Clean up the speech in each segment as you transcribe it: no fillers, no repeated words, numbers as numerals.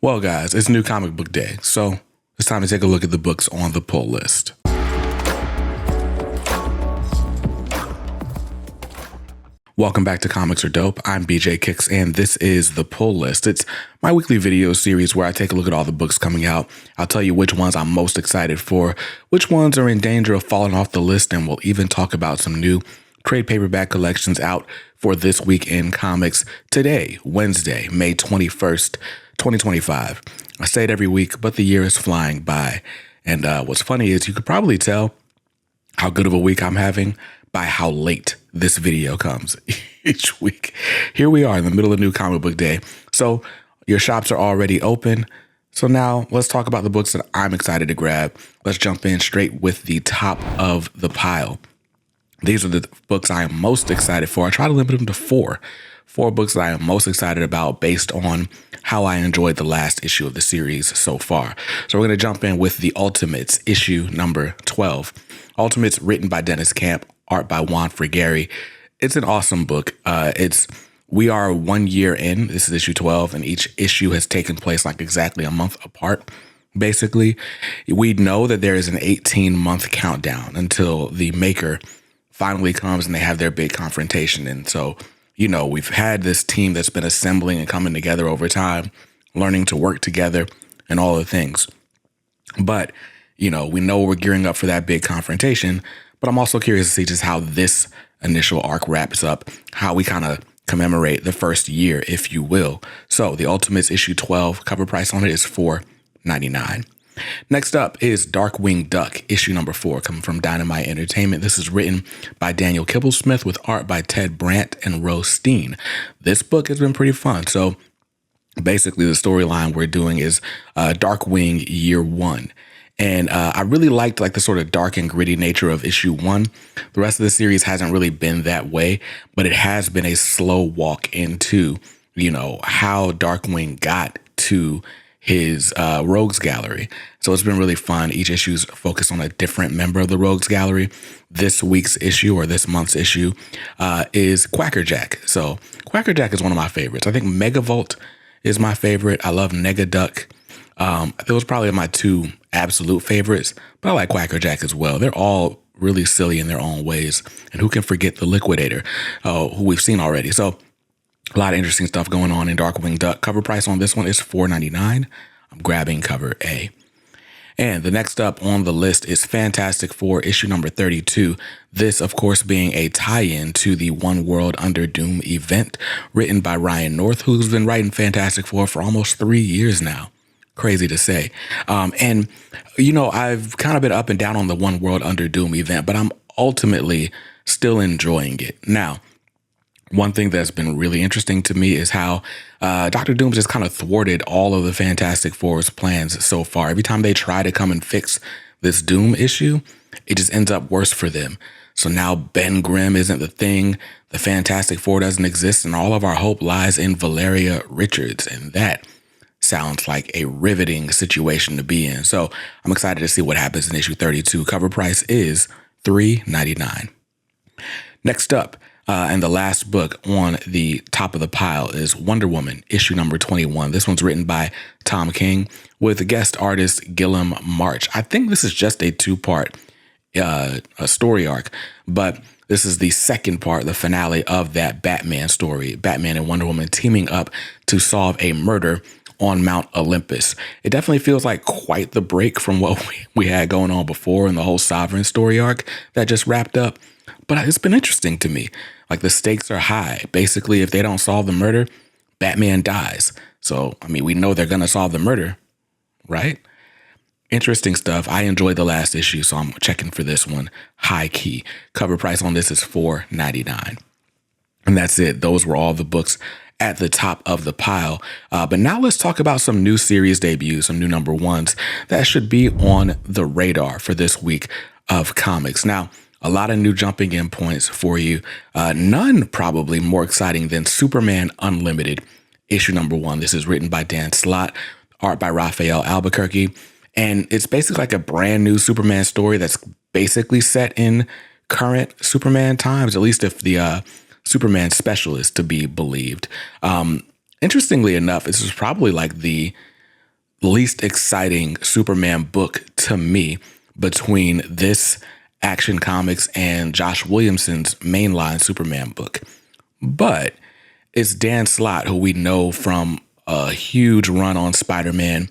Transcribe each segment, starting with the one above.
Well, guys, it's New Comic Book Day, so it's time to take a look at the books on the pull list. Welcome back to Comics Are Dope. I'm BJ Kicks, and this is the pull list. It's my weekly video series where I take a look at all the books coming out. I'll tell you which ones I'm most excited for, which ones are in danger of falling off the list, and we'll even talk about some new trade paperback collections out for this week in comics. Today, Wednesday, May 21st, 2025. I say it every week, but the year is flying by. And what's funny is you could probably tell how good of a week I'm having by how late this video comes each week. Here we are in the middle of New Comic Book Day. So your shops are already open. So now let's talk about the books that I'm excited to grab. Let's jump in straight with the top of the pile. These are the books I am most excited for. I try to limit them to four books that I am most excited about based on how I enjoyed the last issue of the series so far. So we're going to jump in with The Ultimates, issue number 12. Ultimates, written by Dennis Camp, art by Juan Frigeri. It's an awesome book. We are 1 year in. This is issue 12, and each issue has taken place like exactly a month apart. Basically, we know that there is an 18-month countdown until the maker finally comes and they have their big confrontation. And so, you know, we've had this team that's been assembling and coming together over time, learning to work together and all the things. But, you know we're gearing up for that big confrontation, but I'm also curious to see just how this initial arc wraps up, how we kind of commemorate the first year, if you will. So The Ultimates issue 12, cover price on it is $4.99. Next up is Darkwing Duck, issue number 4, coming from Dynamite Entertainment. This is written by Daniel Kibblesmith with art by Ted Brandt and Rose Steen. This book has been pretty fun. So basically the storyline we're doing is Darkwing Year 1. And I really liked the sort of dark and gritty nature of issue 1. The rest of the series hasn't really been that way, but it has been a slow walk into, how Darkwing got to his rogues gallery. So it's been really fun. Each issue's focused on a different member of the rogues gallery. This week's issue, or this month's issue, is Quackerjack. So Quackerjack is one of my favorites. I think Megavolt is my favorite. I love Negaduck. Those probably my two absolute favorites, but I like Quackerjack as well. They're all really silly in their own ways. And who can forget the Liquidator, who we've seen already. So a lot of interesting stuff going on in Darkwing Duck. Cover price on this one is $4.99. I'm grabbing cover A. And the next up on the list is Fantastic Four, issue number 32. This, of course, being a tie-in to the One World Under Doom event, written by Ryan North, who's been writing Fantastic Four for almost 3 years now. Crazy to say. And I've kind of been up and down on the One World Under Doom event, but I'm ultimately still enjoying it. Now, one thing that's been really interesting to me is how Dr. Doom just kind of thwarted all of the Fantastic Four's plans so far. Every time they try to come and fix this Doom issue, it just ends up worse for them. So now Ben Grimm isn't the thing. The Fantastic Four doesn't exist, and all of our hope lies in Valeria Richards. And that sounds like a riveting situation to be in. So I'm excited to see what happens in issue 32. Cover price is $3.99. Next up, and the last book on the top of the pile is Wonder Woman, issue number 21. This one's written by Tom King with guest artist Gilliam March. I think this is just a 2-part a story arc, but this is the second part, the finale of that Batman story, Batman and Wonder Woman teaming up to solve a murder on Mount Olympus. It definitely feels like quite the break from what we had going on before in the whole Sovereign story arc that just wrapped up. But it's been interesting to me. The stakes are high. Basically, if they don't solve the murder, Batman dies. So, we know they're going to solve the murder, right? Interesting stuff. I enjoyed the last issue, so I'm checking for this one. High key. Cover price on this is $4.99. And that's it. Those were all the books at the top of the pile. But now let's talk about some new series debuts, some new number ones that should be on the radar for this week of comics. Now, a lot of new jumping in points for you. None probably more exciting than Superman Unlimited, issue number 1. This is written by Dan Slott, art by Raphael Albuquerque. And it's basically like a brand new Superman story that's basically set in current Superman times, at least if the Superman special is to be believed. Interestingly enough, this is probably like the least exciting Superman book to me between this Action Comics and Josh Williamson's mainline Superman book. But it's Dan Slott, who we know from a huge run on Spider-Man.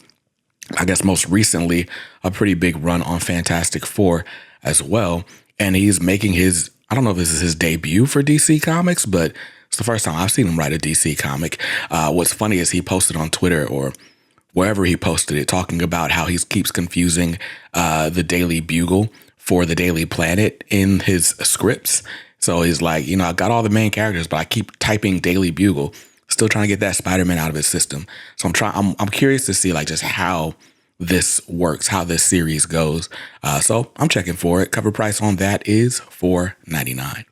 I guess most recently, a pretty big run on Fantastic Four as well. And he's making his, I don't know if this is his debut for DC Comics, but it's the first time I've seen him write a DC comic. What's funny is he posted on Twitter or wherever he posted it, talking about how he keeps confusing the Daily Bugle for the Daily Planet in his scripts. So he's like, I got all the main characters, but I keep typing Daily Bugle, still trying to get that Spider-Man out of his system. So I'm curious to see like just how this works, how this series goes. So I'm checking for it. Cover price on that is $4.99.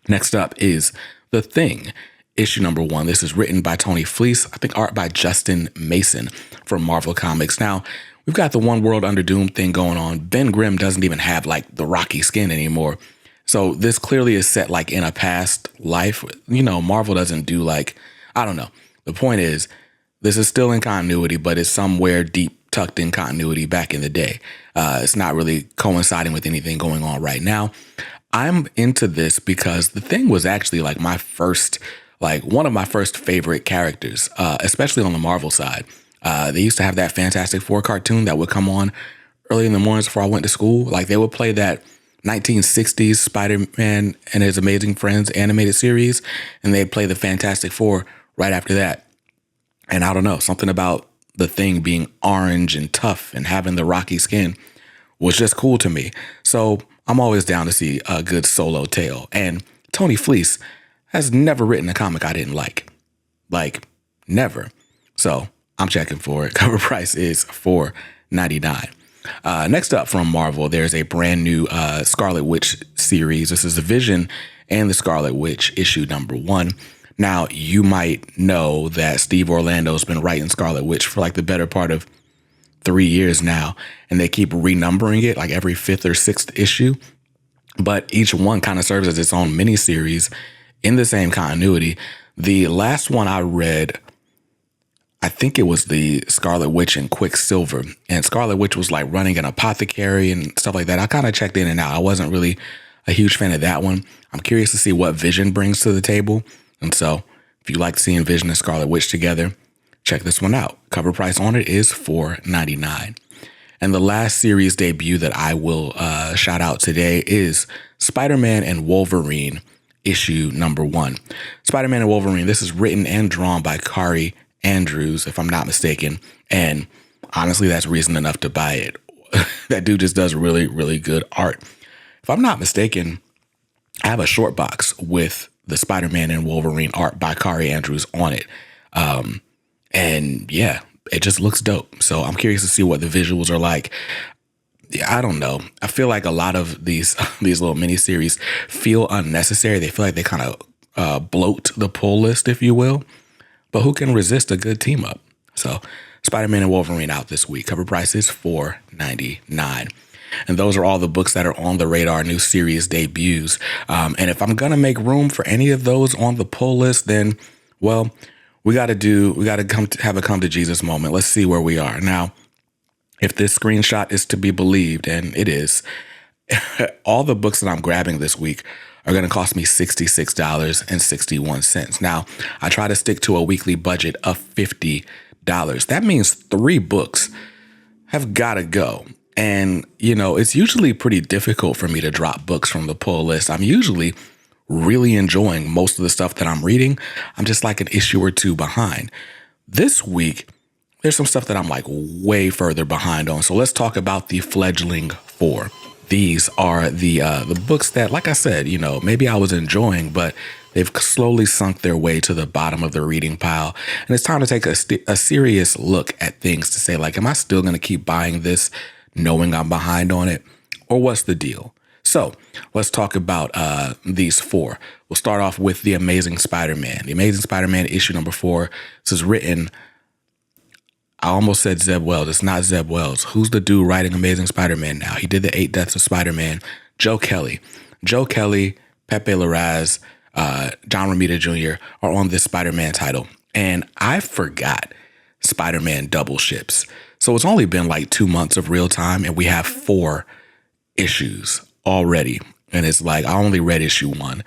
Next up is The Thing, issue number 1. This is written by Tony Fleece, I think art by Justin Mason from Marvel Comics. Now, we've got the One World Under Doom thing going on. Ben Grimm doesn't even have like the rocky skin anymore. So this clearly is set like in a past life. Marvel doesn't do like, I don't know. The point is, this is still in continuity, but it's somewhere deep tucked in continuity back in the day. It's not really coinciding with anything going on right now. I'm into this because The Thing was actually like one of my first favorite characters, especially on the Marvel side. They used to have that Fantastic Four cartoon that would come on early in the mornings before I went to school. Like they would play that 1960s Spider-Man and His Amazing Friends animated series, and they'd play the Fantastic Four right after that. And I don't know, something about The Thing being orange and tough and having the rocky skin was just cool to me. So I'm always down to see a good solo tale. And Tony Fleece has never written a comic I didn't like. Like, never. So I'm checking for it. Cover price is $4.99. Next up from Marvel, there's a brand new Scarlet Witch series. This is the Vision and the Scarlet Witch issue number 1. Now, you might know that Steve Orlando's been writing Scarlet Witch for like the better part of 3 years now, and they keep renumbering it like every 5th or 6th issue. But each one kind of serves as its own miniseries in the same continuity. The last one I read, I think it was the Scarlet Witch and Quicksilver. And Scarlet Witch was like running an apothecary and stuff like that. I kind of checked in and out. I wasn't really a huge fan of that one. I'm curious to see what Vision brings to the table. And so if you like seeing Vision and Scarlet Witch together, check this one out. Cover price on it is $4.99. And the last series debut that I will shout out today is Spider-Man and Wolverine, issue number 1. Spider-Man and Wolverine, this is written and drawn by Kari Andrews, if I'm not mistaken. And honestly, that's reason enough to buy it. That dude just does really, really good art. If I'm not mistaken, I have a short box with the Spider-Man and Wolverine art by Kari Andrews on it. And yeah, it just looks dope. So I'm curious to see what the visuals are like. Yeah, I don't know. I feel like a lot of these little miniseries feel unnecessary. They feel like they kind of bloat the pull list, if you will. But who can resist a good team up? So Spider-Man and Wolverine out this week. Cover price is $4.99. And those are all the books that are on the radar, new series debuts. And if I'm going to make room for any of those on the pull list, then, well, we got to have a come to Jesus moment. Let's see where we are. Now, if this screenshot is to be believed, and it is, all the books that I'm grabbing this week are going to cost me $66.61. Now, I try to stick to a weekly budget of $50. That means 3 books have got to go. And, it's usually pretty difficult for me to drop books from the pull list. I'm usually really enjoying most of the stuff that I'm reading. I'm just like an issue or 2 behind. This week, there's some stuff that I'm like way further behind on. So let's talk about the Fledgling 4. These are the books that, like I said, maybe I was enjoying, but they've slowly sunk their way to the bottom of the reading pile. And it's time to take a serious look at things to say, like, am I still going to keep buying this knowing I'm behind on it? Or what's the deal? So let's talk about these 4. We'll start off with The Amazing Spider-Man. The Amazing Spider-Man issue number 4. This is written, I almost said Zeb Wells. It's not Zeb Wells. Who's the dude writing Amazing Spider-Man now? He did the 8 Deaths of Spider-Man. Joe Kelly, Pepe Larraz, John Romita Jr. are on this Spider-Man title. And I forgot Spider-Man double ships. So it's only been like 2 months of real time, and we have 4 issues already. And it's like, I only read issue 1.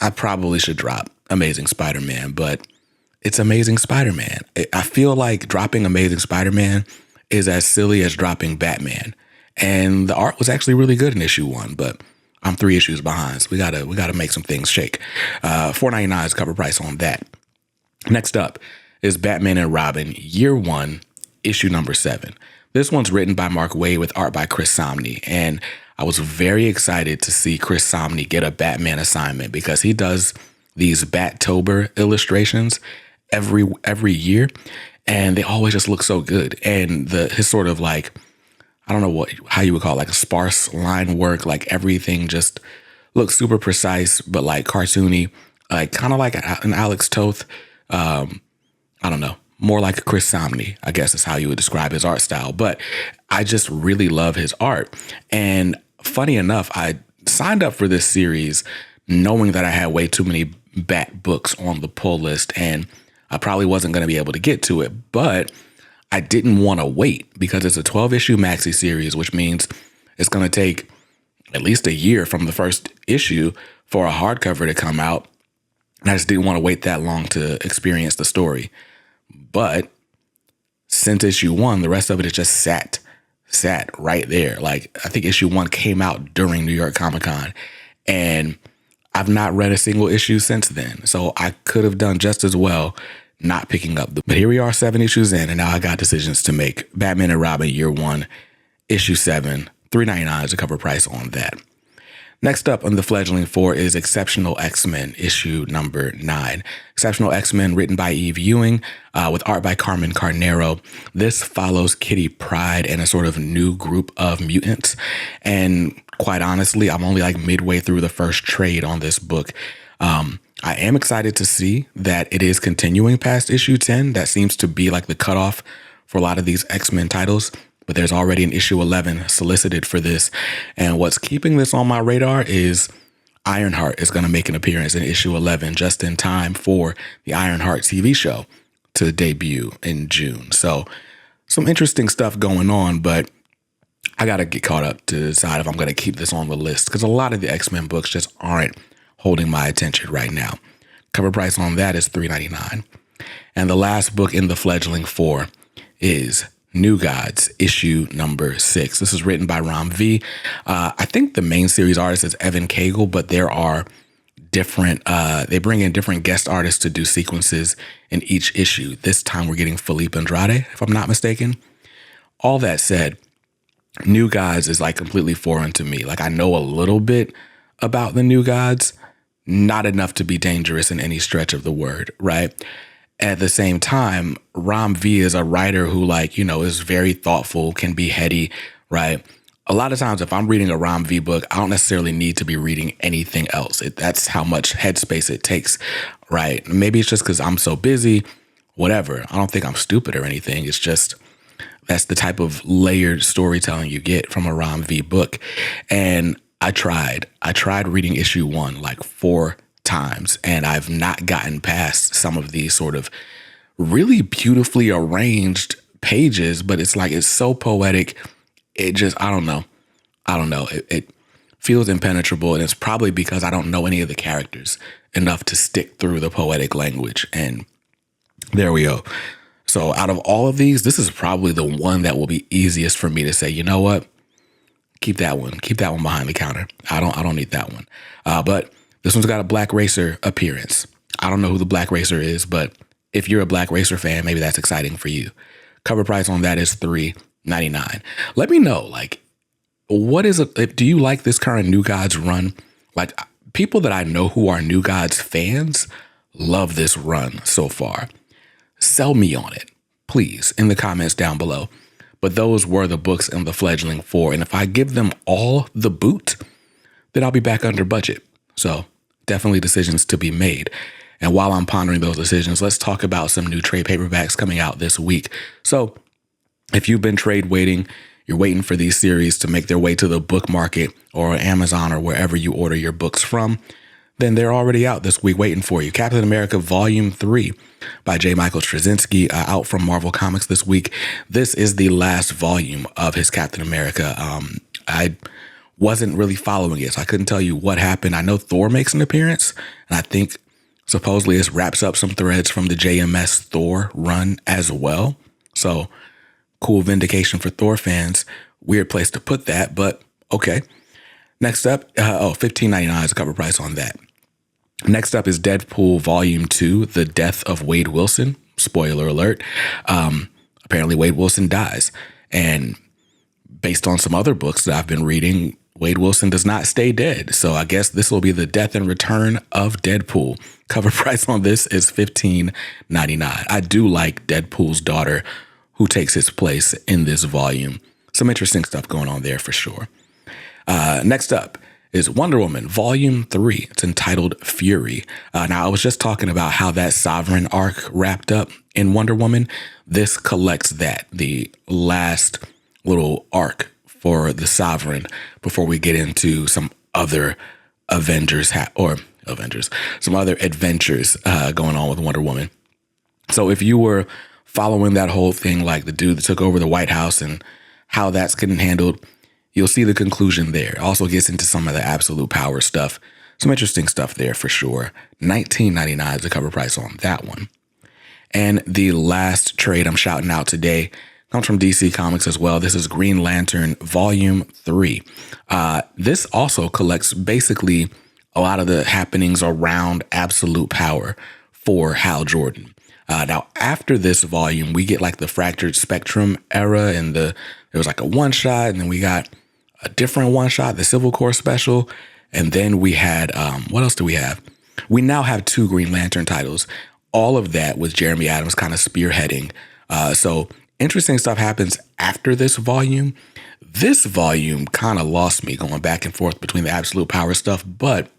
I probably should drop Amazing Spider-Man, but it's Amazing Spider-Man. I feel like dropping Amazing Spider-Man is as silly as dropping Batman. And the art was actually really good in issue 1, but I'm 3 issues behind, so we gotta make some things shake. $4.99 is cover price on that. Next up is Batman and Robin, Year 1, issue number 7. This one's written by Mark Waid with art by Chris Samnee, and I was very excited to see Chris Samnee get a Batman assignment because he does these Bat-tober illustrations every year, and they always just look so good. And his sort of like, I don't know how you would call it, like a sparse line work, like everything just looks super precise, but like cartoony, like kind of like an Alex Toth. I don't know, more like a Chris Samnee, I guess is how you would describe his art style. But I just really love his art. And funny enough, I signed up for this series knowing that I had way too many Bat books on the pull list, and I probably wasn't going to be able to get to it. But I didn't want to wait because it's a 12-issue maxi series, which means it's going to take at least a year from the first issue for a hardcover to come out. And I just didn't want to wait that long to experience the story. But since issue 1, the rest of it is just sat right there. Like, I think issue 1 came out during New York Comic Con, and I've not read a single issue since then. So I could have done just as well not picking up but here we are 7 issues in, and now I got decisions to make. Batman and Robin, Year 1, issue 7, $3.99 is the cover price on that. Next up on the Fledgling 4 is Exceptional X-Men, issue number 9. Exceptional X-Men, written by Eve Ewing, with art by Carmen Carnero. This follows Kitty Pryde and a sort of new group of mutants. And quite honestly, I'm only like midway through the first trade on this book. I am excited to see that it is continuing past issue 10. That seems to be like the cutoff for a lot of these X-Men titles. But there's already an issue 11 solicited for this. And what's keeping this on my radar is Ironheart is going to make an appearance in issue 11 just in time for the Ironheart TV show to debut in June. So some interesting stuff going on, but I got to get caught up to decide if I'm going to keep this on the list because a lot of the X-Men books just aren't holding my attention right now. Cover price on that is $3.99. And the last book in the Fledgling 4 is New Gods, issue number 6. This is written by Ram V. I think the main series artist is Evan Cagle, but there are different, they bring in different guest artists to do sequences in each issue. This time we're getting Felipe Andrade, if I'm not mistaken. All that said, New Gods is like completely foreign to me. Like, I know a little bit about the New Gods, not enough to be dangerous in any stretch of the word, right? At the same time, Ram V is a writer who, like, you know, is very thoughtful, can be heady, right? A lot of times if I'm reading a Ram V book, I don't necessarily need to be reading anything else. That's how much headspace it takes, right? Maybe it's just because I'm so busy, whatever. I don't think I'm stupid or anything. It's just that's the type of layered storytelling you get from a Ram V book. And I tried reading issue 1 like 4 times, and I've not gotten past some of these sort of really beautifully arranged pages, but it's like, it's so poetic. It just, I don't know. It feels impenetrable, and it's probably because I don't know any of the characters enough to stick through the poetic language. And there we go. So out of all of these, this is probably the one that will be easiest for me to say, you know what? Keep that one behind the counter. I don't need that one. But this one's got a Black Racer appearance. I don't know who the Black Racer is, but if you're a Black Racer fan, maybe that's exciting for you. Cover price on that is $3.99. Let me know, like, what is it? Do you like this current New Gods run? Like, people that I know who are New Gods fans love this run so far. Sell me on it, please, in the comments down below. But those were the books in the Fledgling 4. And if I give them all the boot, then I'll be back under budget. So definitely decisions to be made. And while I'm pondering those decisions, let's talk about some new trade paperbacks coming out this week. So if you've been trade waiting, you're waiting for these series to make their way to the book market or Amazon or wherever you order your books from, then they're already out this week waiting for you. Captain America Volume 3 by J. Michael Straczynski, out from Marvel Comics this week. This is the last volume of his Captain America. I wasn't really following it, so I couldn't tell you what happened. I know Thor makes an appearance, and I think supposedly this wraps up some threads from the JMS Thor run as well. So cool vindication for Thor fans. Weird place to put that, but okay. Next up, $15.99 is the cover price on that. Next up is Deadpool Volume 2, The Death of Wade Wilson. Spoiler alert. Apparently Wade Wilson dies. And based on some other books that I've been reading, Wade Wilson does not stay dead. So I guess this will be the death and return of Deadpool. Cover price on this is $15.99. I do like Deadpool's daughter, who takes his place in this volume. Some interesting stuff going on there for sure. Next up is Wonder Woman Volume 3. It's entitled Fury. Now, I was just talking about how that Sovereign arc wrapped up in Wonder Woman. This collects that, the last little arc for the Sovereign before we get into some other some other adventures going on with Wonder Woman. So if you were following that whole thing, like the dude that took over the White House and how that's getting handled, you'll see the conclusion there. It also gets into some of the absolute power stuff. Some interesting stuff there for sure. $19.99 is the cover price on that one. And the last trade I'm shouting out today comes from DC Comics as well. This is Green Lantern Volume 3. This also collects basically a lot of the happenings around absolute power for Hal Jordan. Now, after this volume, we get like the Fractured Spectrum era, and there was like a one-shot, and then we got a different one-shot, the Civil Corps special, and then we had, what else do we have? We now have 2 Green Lantern titles. All of that with Jeremy Adams kind of spearheading. So interesting stuff happens after this volume. This volume kind of lost me going back and forth between the absolute power stuff, but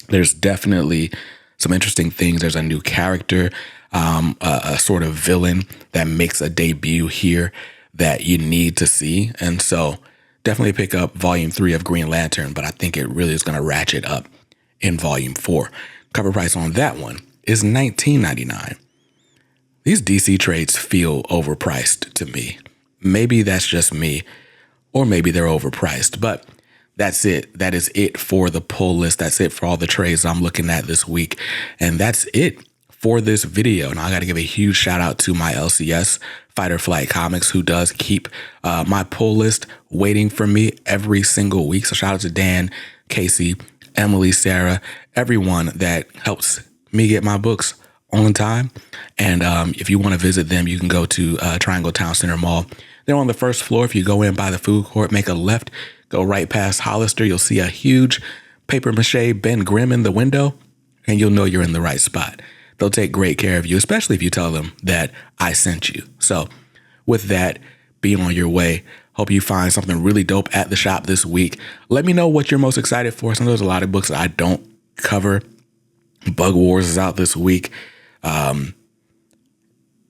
there's definitely some interesting things. There's a new character, a sort of villain that makes a debut here that you need to see. And so definitely pick up Volume 3 of Green Lantern, but I think it really is going to ratchet up in Volume 4. Cover price on that one is $19.99. These DC trades feel overpriced to me. Maybe that's just me, or maybe they're overpriced, but that's it. That is it for the pull list. That's it for all the trades I'm looking at this week. And that's it for this video. Now I got to give a huge shout out to my LCS, Fight or Flight Comics, who does keep my pull list waiting for me every single week. So shout out to Dan, Casey, Emily, Sarah, everyone that helps me get my books on time. And if you want to visit them, you can go to Triangle Town Center Mall. They're on the first floor. If you go in by the food court, make a left, go right past Hollister, you'll see a huge paper mache Ben Grimm in the window, and you'll know you're in the right spot. They'll take great care of you, especially if you tell them that I sent you. So with that, be on your way. Hope you find something really dope at the shop this week. Let me know what you're most excited for. Some of there's a lot of books that I don't cover. Bug Wars is out this week.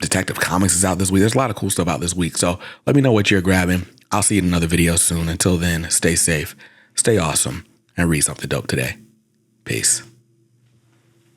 Detective Comics is out this week. There's a lot of cool stuff out this week. So let me know what you're grabbing. I'll see you in another video soon. Until then, stay safe, stay awesome, and read something dope today. Peace.